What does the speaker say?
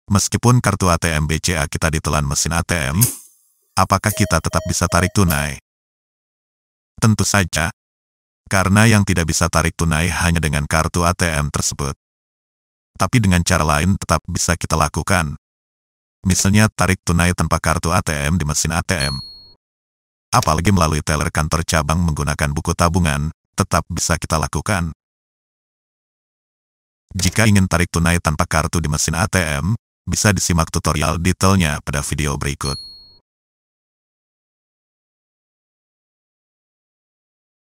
Meskipun kartu ATM BCA kita ditelan mesin ATM, apakah kita tetap bisa tarik tunai? Tentu saja, karena yang tidak bisa tarik tunai hanya dengan kartu ATM tersebut. Tapi dengan cara lain tetap bisa kita lakukan. Misalnya tarik tunai tanpa kartu ATM di mesin ATM. Apalagi melalui teller kantor cabang menggunakan buku tabungan, tetap bisa kita lakukan. Jika ingin tarik tunai tanpa kartu di mesin ATM, bisa disimak tutorial detailnya pada video berikut.